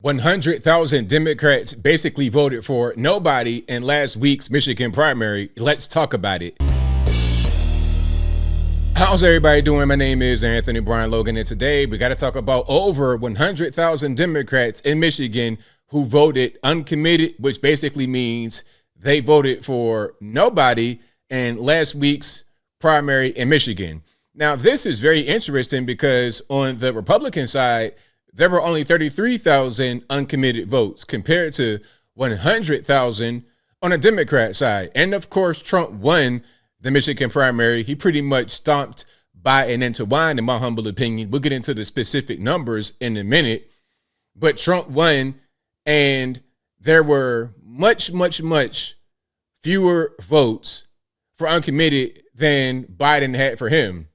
100,000 Democrats basically voted for nobody in last week's Michigan primary. Let's talk about it. How's everybody doing? My name is Anthony Brian Logan, and today we got to talk about over 100,000 Democrats in Michigan who voted uncommitted, which basically means they voted for nobody in last week's primary in Michigan. Now, this is very interesting because on the Republican side, there were only 33,000 uncommitted votes compared to 100,000 on the Democrat side. And of course, Trump won the Michigan primary. He pretty much stomped Biden into wine, in my humble opinion. We'll get into the specific numbers in a minute. But Trump won, and there were much fewer votes for uncommitted than Biden had for him.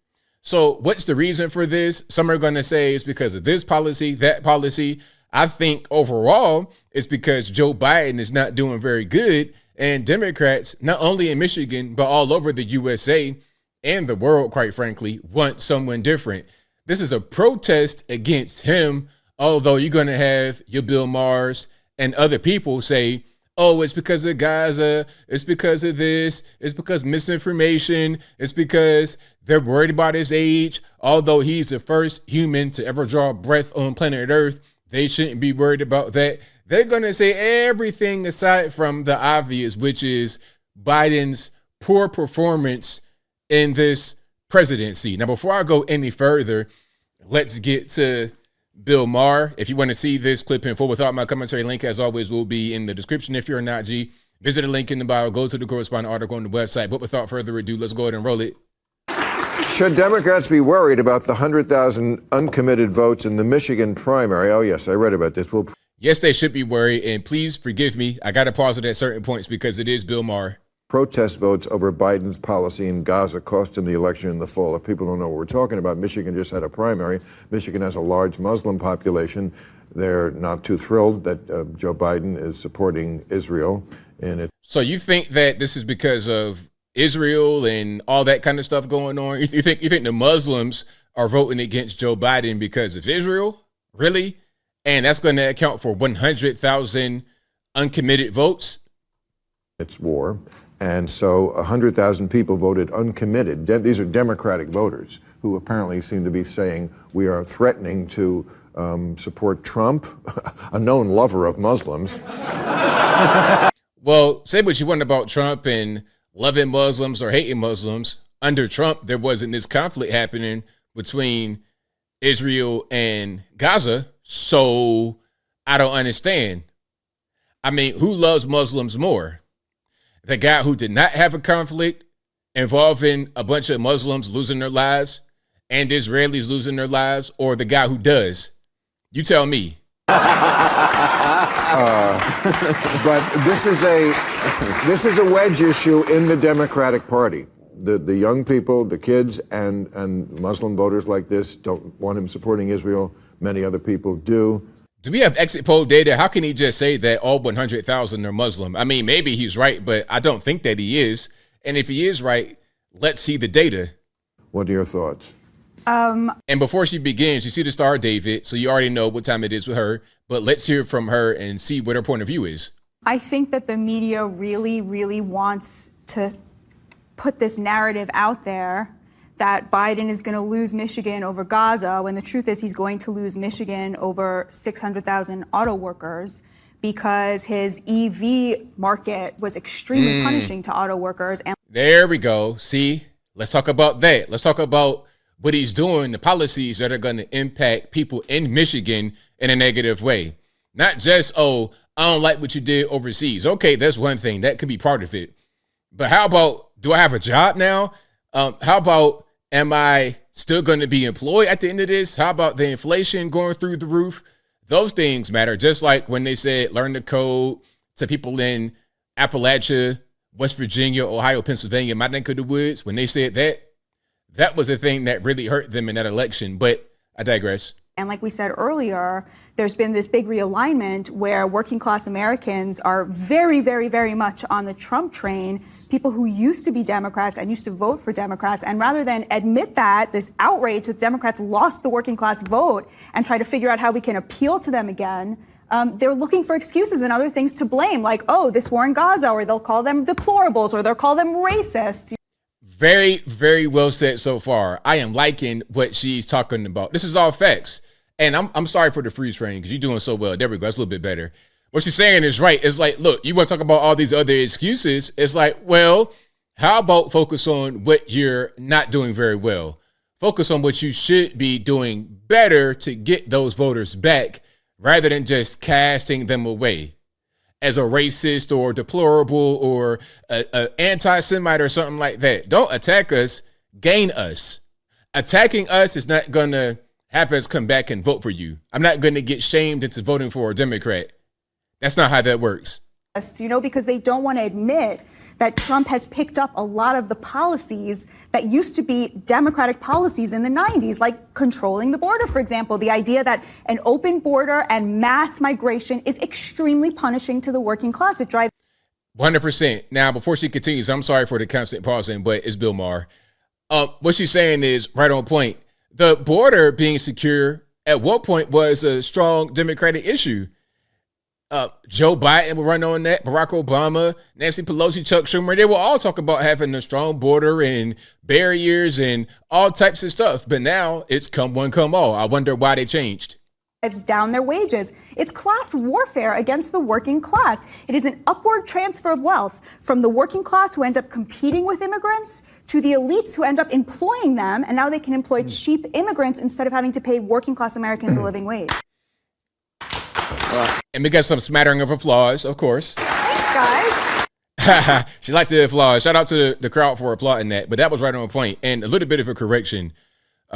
So what's the reason for this? Some are going to say it's because of this policy, that policy. I think overall it's because Joe Biden is not doing very good, and Democrats, not only in Michigan, but all over the USA and the world, quite frankly, want someone different. This is a protest against him, although you're going to have your Bill Mahers and other people say, oh, it's because of Gaza, it's because of this, it's because misinformation, it's because they're worried about his age. Although he's the first human to ever draw breath on planet Earth, they shouldn't be worried about that. They're going to say everything aside from the obvious, which is Biden's poor performance in this presidency. Now, before I go any further, let's get to Bill Maher. If you want to see this clip in full without my commentary, link as always will be in the description. If you're not G, visit the link in the bio, go to the corresponding article on the website. But without further ado, let's go ahead and roll it. Should Democrats be worried about the 100,000 uncommitted votes in the Michigan primary? Oh, yes, I read about this. Yes, they should be worried. And please forgive me. I got to pause it at certain points because it is Bill Maher. Protest votes over Biden's policy in Gaza cost him the election in the fall. If people don't know what we're talking about, Michigan just had a primary. Michigan has a large Muslim population. They're not too thrilled that Joe Biden is supporting Israel. So you think that this is because of Israel and all that kind of stuff going on? You think the Muslims are voting against Joe Biden because of Israel? Really? And that's going to account for 100,000 uncommitted votes? It's war. And so 100,000 people voted uncommitted. These are Democratic voters who apparently seem to be saying we are threatening to support Trump, a known lover of Muslims. Well, say what you want about Trump and loving Muslims or hating Muslims. Under Trump, there wasn't this conflict happening between Israel and Gaza. So I don't understand. I mean, who loves Muslims more? The guy who did not have a conflict involving a bunch of Muslims losing their lives and Israelis losing their lives, or the guy who does? You tell me. But this is a wedge issue in the Democratic Party. The young people, the kids, and Muslim voters like this don't want him supporting Israel. Many other people do. Do we have exit poll data? How can he just say that all 100,000 are Muslim? I mean, maybe he's right, but I don't think that he is. And if he is right, let's see the data. What are your thoughts? And before she begins, you see the star, David, so you already know what time it is with her. But let's hear from her and see what her point of view is. I think that the media really wants to put this narrative out there that Biden is going to lose Michigan over Gaza, when the truth is he's going to lose Michigan over 600,000 auto workers because his EV market was extremely punishing to auto workers. And there we go. See, let's talk about that. Let's talk about what he's doing, the policies that are going to impact people in Michigan in a negative way. Not just, oh, I don't like what you did overseas. Okay, that's one thing. That could be part of it. But how about, do I have a job now? How about, am I still going to be employed at the end of this? How about the inflation going through the roof? Those things matter. Just like when they said learn the code to people in Appalachia, West Virginia, Ohio, Pennsylvania, my neck of the woods. When they said that, that was a thing that really hurt them in that election. But I digress. And like we said earlier, there's been this big realignment where working class Americans are very much on the Trump train, people who used to be Democrats and used to vote for Democrats. And rather than admit that, this outrage that Democrats lost the working class vote and try to figure out how we can appeal to them again, they're looking for excuses and other things to blame, like, oh, this war in Gaza, or they'll call them deplorables, or they'll call them racists. Very, very well said so far. I am liking what she's talking about. This is all facts. And I'm sorry for the freeze frame because you're doing so well. There we go. That's a little bit better. What she's saying is right. It's like, look, you want to talk about all these other excuses. It's like, well, how about focus on what you're not doing very well? Focus on what you should be doing better to get those voters back rather than just casting them away as a racist or deplorable or a anti-Semite or something like that. Don't attack us, gain us. Attacking us is not going to have us come back and vote for you. I'm not going to get shamed into voting for a Democrat. That's not how that works. Because they don't want to admit that Trump has picked up a lot of the policies that used to be Democratic policies in the 90s, like controlling the border, for example. The idea that an open border and mass migration is extremely punishing to the working class. It drives 100%. Now, before she continues, I'm sorry for the constant pausing, but it's Bill Maher. What she's saying is right on point. The border being secure at one point was a strong Democratic issue. Joe Biden will run on that, Barack Obama, Nancy Pelosi, Chuck Schumer. They will all talk about having a strong border and barriers and all types of stuff. But now it's come one, come all. I wonder why they changed. Down their wages. It's class warfare against the working class. It is an upward transfer of wealth from the working class who end up competing with immigrants to the elites who end up employing them. And now they can employ cheap immigrants instead of having to pay working class Americans a living wage. And we got some smattering of applause, of course. Thanks, guys. She liked the applause. Shout out to the crowd for applauding that. But that was right on point. And a little bit of a correction.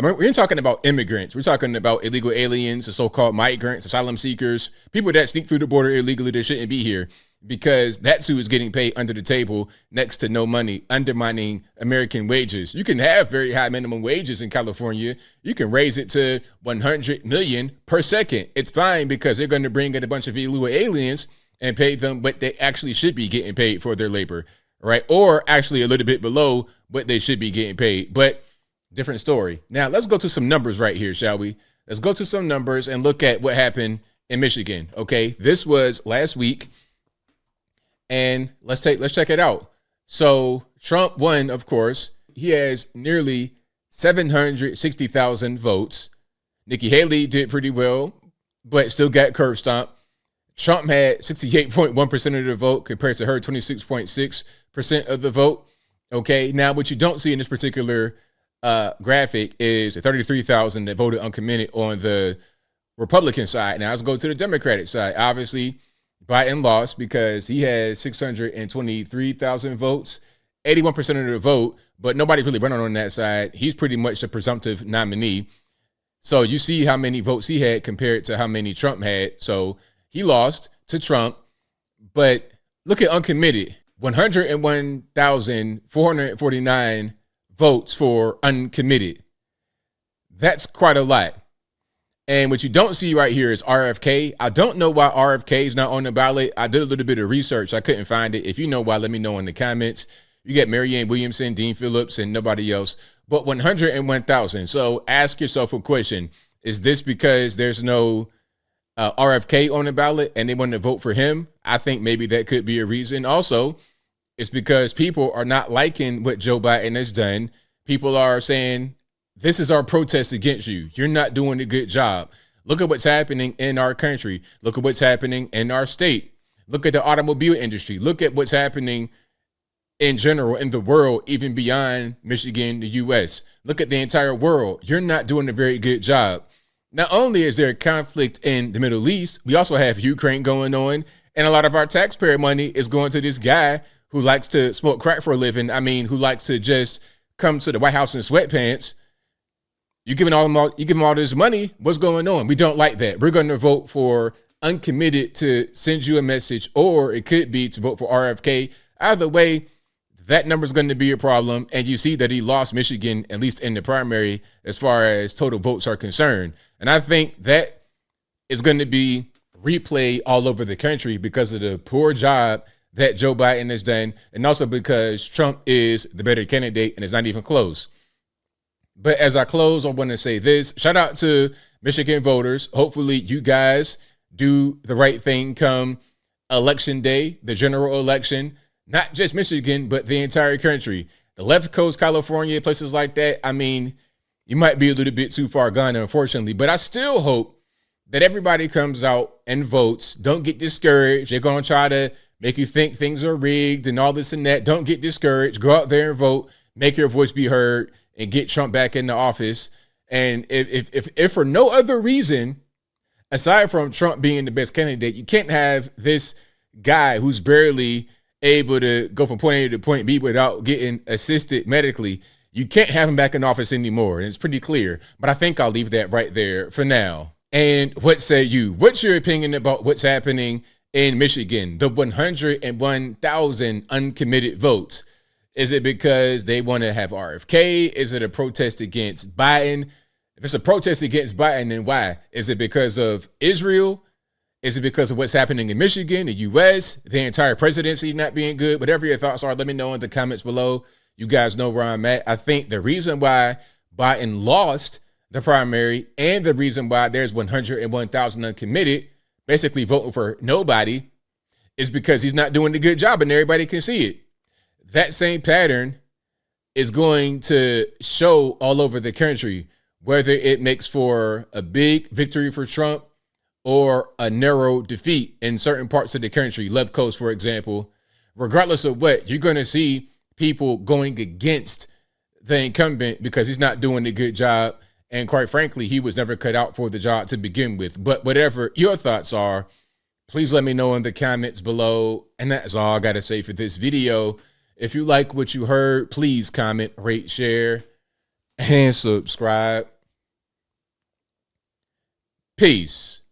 We're talking about immigrants. We're talking about illegal aliens, the so-called migrants, asylum seekers, people that sneak through the border illegally that shouldn't be here, because that's who is getting paid under the table next to no money, undermining American wages. You can have very high minimum wages in California. You can raise it to 100 million per second. It's fine because they're going to bring in a bunch of illegal aliens and pay them what they actually should be getting paid for their labor, right? Or actually a little bit below what they should be getting paid. But different story. Now, let's go to some numbers right here, shall we? Let's go to some numbers and look at what happened in Michigan, okay? This was last week, and let's check it out. So Trump won, of course. He has nearly 760,000 votes. Nikki Haley did pretty well, but still got curb stomped. Trump had 68.1% of the vote compared to her 26.6% of the vote, okay? Now, what you don't see in this particular graphic is 33,000 that voted uncommitted on the Republican side. Now let's go to the Democratic side. Obviously, Biden lost because he has 623,000 votes, 81% of the vote, but nobody's really running on that side. He's pretty much the presumptive nominee. So you see how many votes he had compared to how many Trump had. So he lost to Trump, but look at uncommitted, 101,449 votes for uncommitted. That's quite a lot. And what you don't see right here is RFK. I don't know why RFK is not on the ballot. I did a little bit of research. I couldn't find it. If you know why, let me know in the comments. You get Marianne Williamson, Dean Phillips, and nobody else. But 101,000. So ask yourself a question. Is this because there's no RFK on the ballot and they want to vote for him? I think maybe that could be a reason. Also, it's because people are not liking what Joe Biden has done. People are saying, this is our protest against you. You're not doing a good job. Look at what's happening in our country. Look at what's happening in our state. Look at the automobile industry. Look at what's happening in general in the world, even beyond Michigan, the U.S. Look at the entire world. You're not doing a very good job. Not only is there a conflict in the Middle East, we also have Ukraine going on, and a lot of our taxpayer money is going to this guy who likes to smoke crack for a living. I mean, who likes to just come to the White House in sweatpants. You give him all this money. What's going on? We don't like that. We're going to vote for uncommitted to send you a message, or it could be to vote for RFK. Either way, that number is going to be a problem. And you see that he lost Michigan, at least in the primary, as far as total votes are concerned. And I think that is going to be replayed all over the country because of the poor job that Joe Biden has done, and also because Trump is the better candidate and it's not even close. But as I close, I want to say this. Shout out to Michigan voters. Hopefully you guys do the right thing come election day, the general election, not just Michigan, but the entire country. The left coast, California, places like that, I mean, you might be a little bit too far gone, unfortunately, but I still hope that everybody comes out and votes. Don't get discouraged. They're going to try to make you think things are rigged and all this and that. Don't get discouraged. Go out there and vote. Make your voice be heard and get Trump back in the office. And if for no other reason, aside from Trump being the best candidate, you can't have this guy who's barely able to go from point A to point B without getting assisted medically. You can't have him back in office anymore. And it's pretty clear. But I think I'll leave that right there for now. And what say you? What's your opinion about what's happening in Michigan? The 101,000 uncommitted votes. Is it because they want to have RFK? Is it a protest against Biden? If it's a protest against Biden, then why? Is it because of Israel? Is it because of what's happening in Michigan, the U.S., the entire presidency not being good? Whatever your thoughts are, let me know in the comments below. You guys know where I'm at. I think the reason why Biden lost the primary and the reason why there's 101,000 uncommitted, basically voting for nobody, is because he's not doing a good job and everybody can see it. That same pattern is going to show all over the country, whether it makes for a big victory for Trump or a narrow defeat in certain parts of the country, left coast, for example. Regardless of what, you're going to see people going against the incumbent because he's not doing a good job. And quite frankly, he was never cut out for the job to begin with. But whatever your thoughts are, please let me know in the comments below. And that's all I got to say for this video. If you like what you heard, please comment, rate, share, and subscribe. Peace.